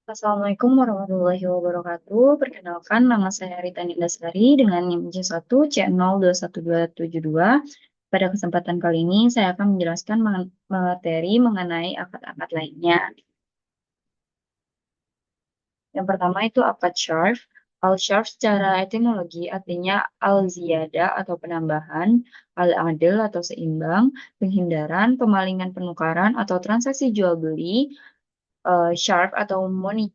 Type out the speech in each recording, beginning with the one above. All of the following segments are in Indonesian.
Assalamualaikum warahmatullahi wabarakatuh. Perkenalkan, nama saya Rita Nindasari dengan NIM J1 C0212772. Pada kesempatan kali ini, saya akan menjelaskan materi mengenai akad-akad lainnya. Yang pertama itu akad syarf. Al-syarf secara etimologi artinya al-ziyada atau penambahan, al-adil atau seimbang, penghindaran, pemalingan penukaran atau transaksi jual beli. Sharp atau money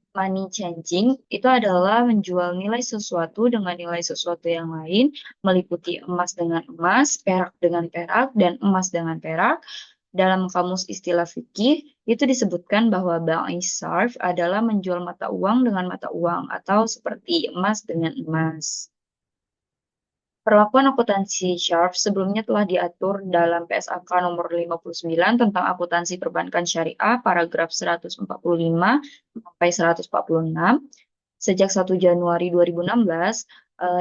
changing itu adalah menjual nilai sesuatu dengan nilai sesuatu yang lain, meliputi emas dengan emas, perak dengan perak, dan emas dengan perak. Dalam kamus istilah fikih, itu disebutkan bahwa bai sarf adalah menjual mata uang dengan mata uang atau seperti emas dengan emas. Perlakuan akuntansi Sharp sebelumnya telah diatur dalam PSAK nomor 59 tentang akuntansi perbankan syariah paragraf 145 sampai 146. Sejak 1 Januari 2016,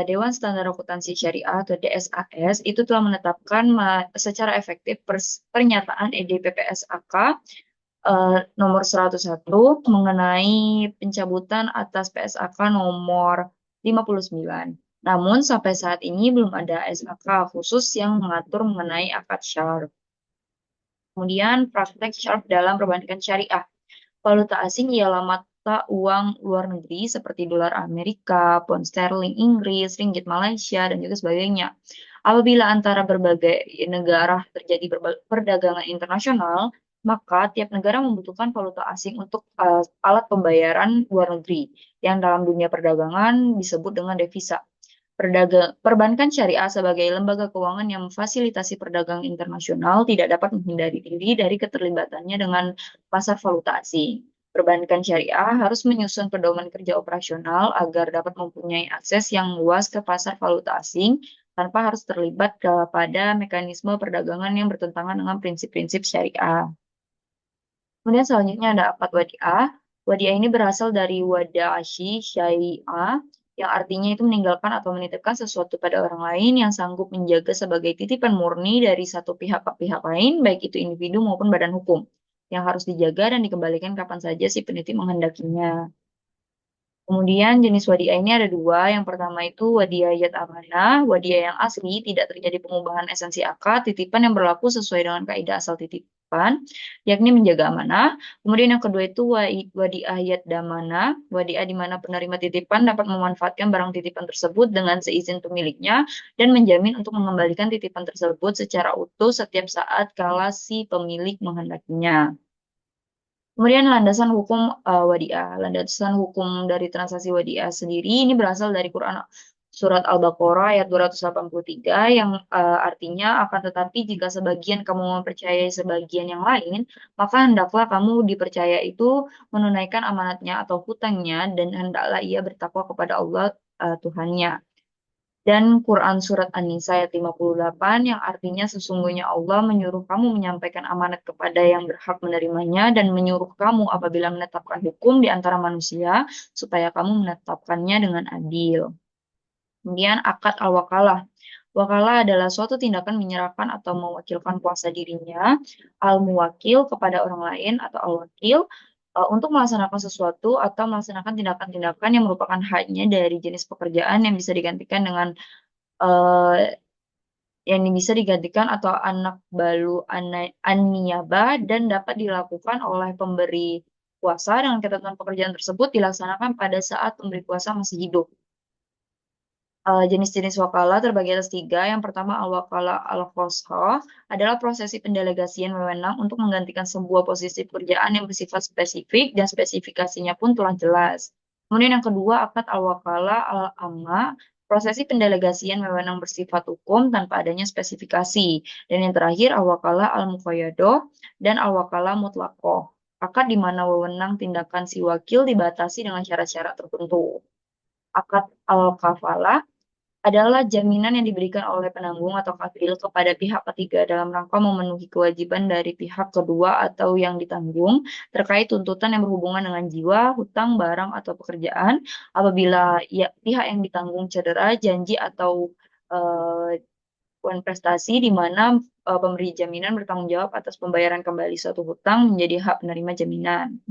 Dewan Standar Akuntansi Syariah atau DSAS itu telah menetapkan secara efektif pernyataan EDP PSAK nomor 101 mengenai pencabutan atas PSAK nomor 59. Namun sampai saat ini belum ada SAK khusus yang mengatur mengenai akad syarf. Kemudian praktek syarf dalam perbankan syariah. Valuta asing ialah mata uang luar negeri seperti dolar Amerika, pound sterling Inggris, ringgit Malaysia, dan juga sebagainya. Apabila antara berbagai negara terjadi perdagangan internasional, maka tiap negara membutuhkan valuta asing untuk alat pembayaran luar negeri, yang dalam dunia perdagangan disebut dengan devisa. Perbankan syariah sebagai lembaga keuangan yang memfasilitasi perdagangan internasional tidak dapat menghindari diri dari keterlibatannya dengan pasar valuta asing. Perbankan syariah harus menyusun pedoman kerja operasional agar dapat mempunyai akses yang luas ke pasar valuta asing tanpa harus terlibat kepada mekanisme perdagangan yang bertentangan dengan prinsip-prinsip syariah. Kemudian selanjutnya ada akad wadiah. Wadiah ini berasal dari wada'ashi syai'ah, yang artinya itu meninggalkan atau menitipkan sesuatu pada orang lain yang sanggup menjaga sebagai titipan murni dari satu pihak ke pihak lain, baik itu individu maupun badan hukum, yang harus dijaga dan dikembalikan kapan saja si penitip menghendakinya. Kemudian jenis wadiah ini ada dua. Yang pertama itu wadiah yad amanah. Wadiah yang asli tidak terjadi pengubahan esensi akad, titipan yang berlaku sesuai dengan kaidah asal titipan, yakni menjaga amanah. Kemudian yang kedua itu wadiah yad damana. Wadiah di mana penerima titipan dapat memanfaatkan barang titipan tersebut dengan seizin pemiliknya dan menjamin untuk mengembalikan titipan tersebut secara utuh setiap saat kala si pemilik menghendakinya. Kemudian landasan hukum wadiah. Landasan hukum dari transaksi wadiah sendiri ini berasal dari Quran surat Al-Baqarah ayat 283 yang artinya akan tetapi jika sebagian kamu mempercayai sebagian yang lain, maka hendaklah kamu dipercaya itu menunaikan amanatnya atau hutangnya dan hendaklah ia bertakwa kepada Allah Tuhannya. Dan Quran Surat An-Nisa ayat 58 yang artinya sesungguhnya Allah menyuruh kamu menyampaikan amanat kepada yang berhak menerimanya dan menyuruh kamu apabila menetapkan hukum di antara manusia supaya kamu menetapkannya dengan adil. Kemudian akad al-wakalah. Wakalah adalah suatu tindakan menyerahkan atau mewakilkan kuasa dirinya, al-muwakil kepada orang lain atau al-wakil untuk melaksanakan sesuatu atau melaksanakan tindakan-tindakan yang merupakan haknya dari jenis pekerjaan yang bisa digantikan dengan eh, yang bisa digantikan atau anak balu an-niyabah dan dapat dilakukan oleh pemberi kuasa dengan ketentuan pekerjaan tersebut dilaksanakan pada saat pemberi kuasa masih hidup. Jenis-jenis wakalah terbagi atas tiga. Yang pertama, al-wakalah al-khosroh adalah prosesi pendelegasian wewenang untuk menggantikan sebuah posisi pekerjaan yang bersifat spesifik dan spesifikasinya pun telah jelas. Kemudian yang kedua, akad al-wakalah al-amma, prosesi pendelegasian wewenang bersifat hukum tanpa adanya spesifikasi. Dan yang terakhir, al-wakalah al-muqayyadoh dan al-wakalah mutlaqoh. Akad di mana wewenang tindakan si wakil dibatasi dengan syarat-syarat tertentu. Akad al-kafalah adalah jaminan yang diberikan oleh penanggung atau kafil kepada pihak ketiga dalam rangka memenuhi kewajiban dari pihak kedua atau yang ditanggung terkait tuntutan yang berhubungan dengan jiwa, hutang, barang, atau pekerjaan apabila ya, pihak yang ditanggung cedera, janji, atau prestasi di mana pemberi jaminan bertanggung jawab atas pembayaran kembali suatu hutang menjadi hak penerima jaminan.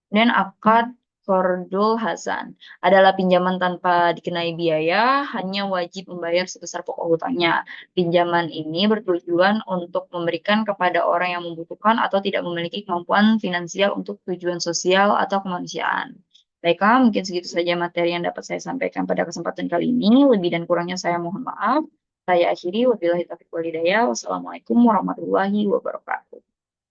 Kemudian akad Qardul Hasan adalah pinjaman tanpa dikenai biaya, hanya wajib membayar sebesar pokok hutangnya. Pinjaman ini bertujuan untuk memberikan kepada orang yang membutuhkan atau tidak memiliki kemampuan finansial untuk tujuan sosial atau kemanusiaan. Baiklah, mungkin segitu saja materi yang dapat saya sampaikan pada kesempatan kali ini. Lebih dan kurangnya saya mohon maaf. Saya akhiri, wabillahi taufiq wal hidayah. Wassalamualaikum warahmatullahi wabarakatuh.